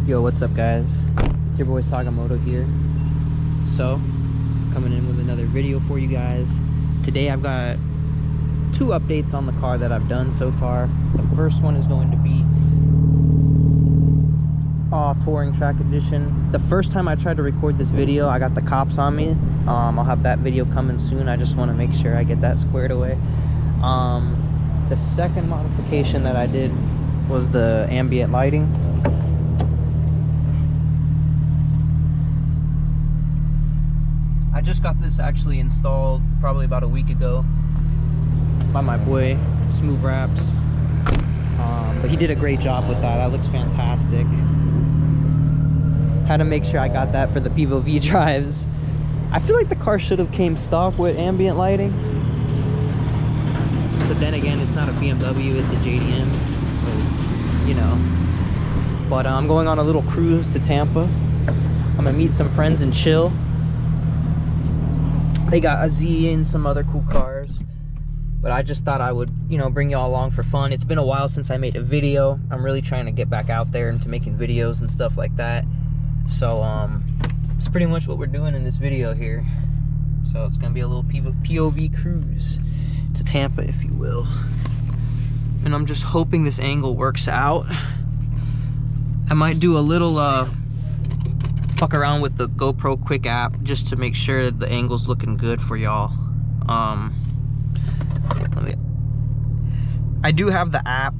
Yo, what's up guys? It's your boy Saga Moto here. So, coming in with another video for you guys. Today I've got 2 updates on the car that I've done so far. The first one is going to be Touring Track Edition. The first time I tried to record this video, I got the cops on me. I'll have that video coming soon. I just want to make sure I get that squared away. The second modification that I did was the ambient lighting. I just got this actually installed probably about a week ago by my boy Smooth Raps, but he did a great job with that. That looks fantastic. Had to make sure I got that for the POV drives. I feel like the car should have came stock with ambient lighting, but then again, it's not a BMW, it's a JDM, so you know. But I'm going on a little cruise to Tampa. I'm gonna meet some friends and chill. They got a Z and some other cool cars, but I just thought I would, you know, bring y'all along for fun. It's been a while since I made a video. I'm really trying to get back out there into making videos and stuff like that. So it's pretty much what we're doing in this video here. So it's gonna be a little POV cruise to Tampa, if you will. And I'm just hoping this angle works out. I might do a little fuck around with the GoPro Quick app just to make sure the angle's looking good for y'all. I do have the app,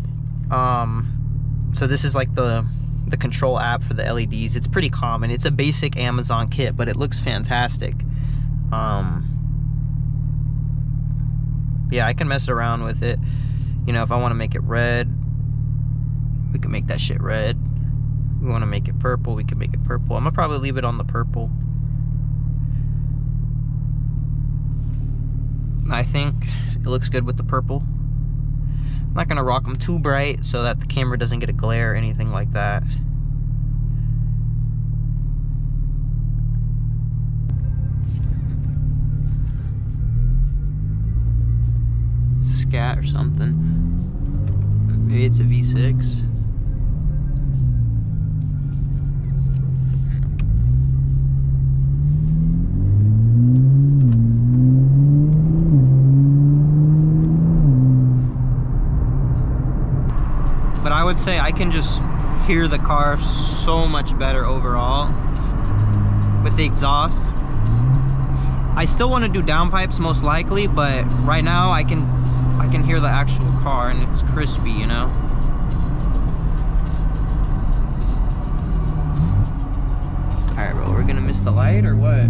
so this is like the control app for the LEDs. It's pretty common. It's a basic Amazon kit, but it looks fantastic. Yeah, I can mess around with it. You know, if I want to make it red, we can make that shit red. We want to make it purple, we can make it purple. I'm gonna probably leave it on the purple. I think it looks good with the purple. I'm not gonna rock them too bright so that the camera doesn't get a glare or anything like that. Scat or something. Maybe it's a V6. But I would say I can just hear the car so much better overall with the exhaust. I still want to do downpipes most likely, but right now I can hear the actual car and it's crispy, you know. All right, bro, we're gonna miss the light or what?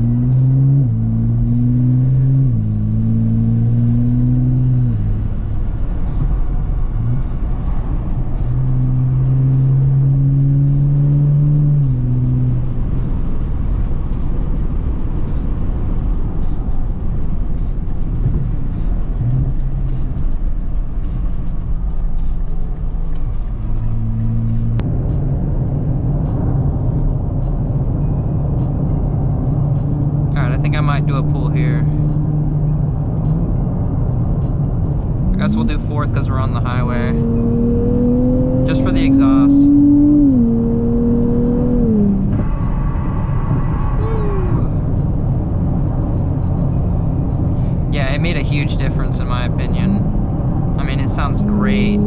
I might do a pull here. I guess we'll do 4th because we're on the highway. Just for the exhaust. Woo. Yeah, it made a huge difference in my opinion. I mean, it sounds great.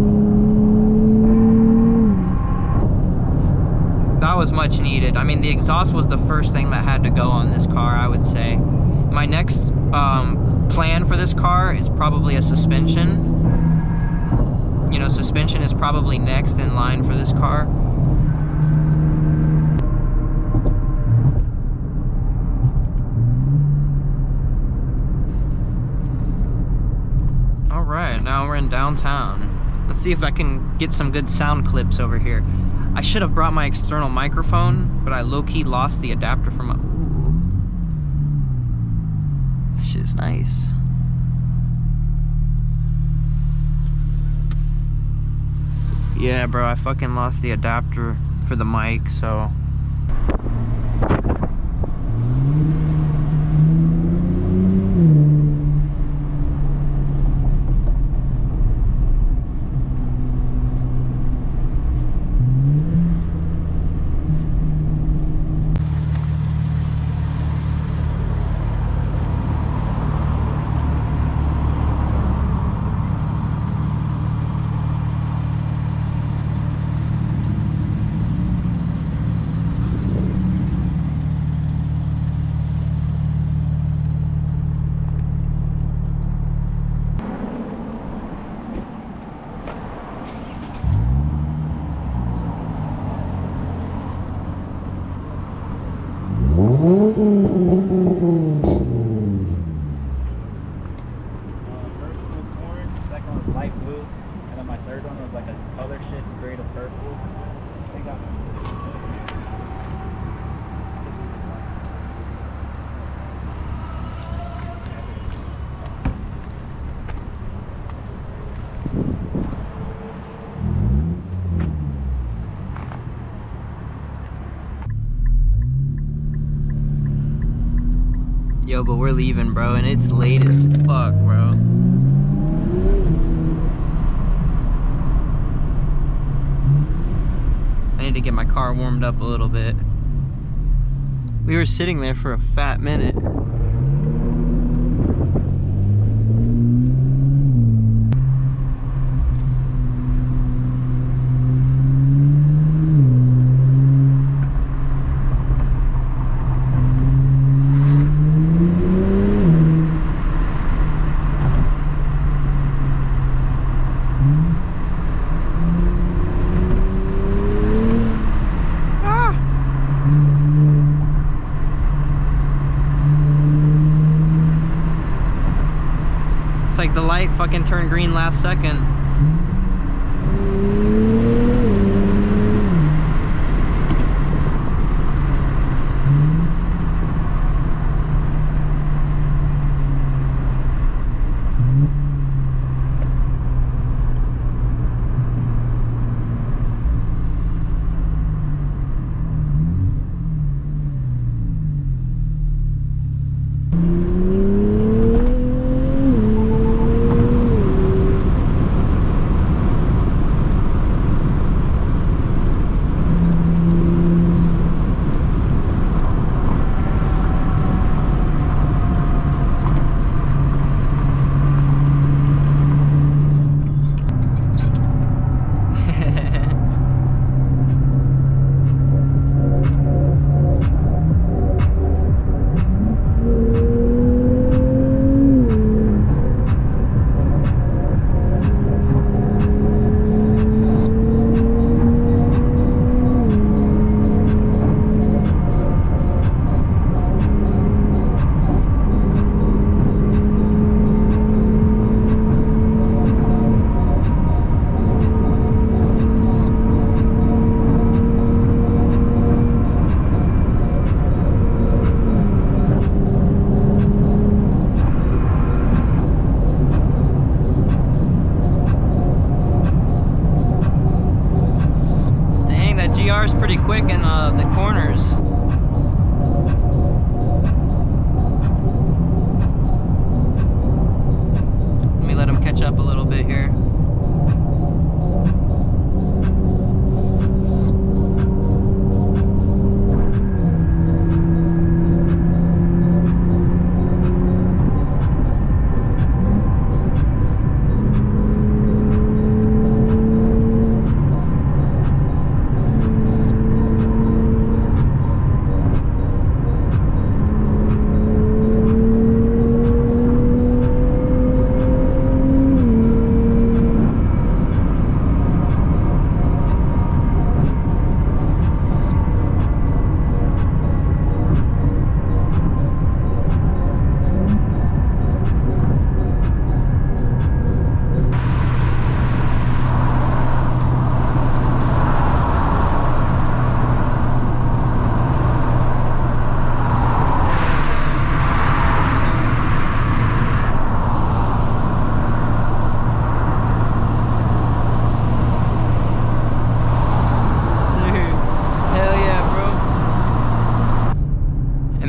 That was much needed. I mean, the exhaust was the first thing that had to go on this car, I would say. My next plan for this car is probably a suspension. You know, suspension is probably next in line for this car. All right, now we're in downtown. Let's see if I can get some good sound clips over here. I should have brought my external microphone, but I low-key lost the adapter from my... Ooh. That shit is nice. Yeah, bro, I fucking lost the adapter for the mic, so... was orange, the second one was light blue, and then my third one was like a color shift grade of purple. They got some good shit. Yo, but we're leaving, bro, and it's late as fuck, bro. I need to get my car warmed up a little bit. We were sitting there for a fat minute. It's like the light fucking turned green last second. GR's pretty quick in the corners. Let me let him catch up a little bit here.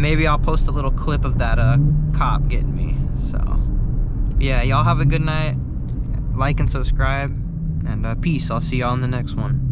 Maybe I'll post a little clip of that cop getting me. So yeah, y'all have a good night. Like and subscribe, and peace. I'll see y'all in the next one.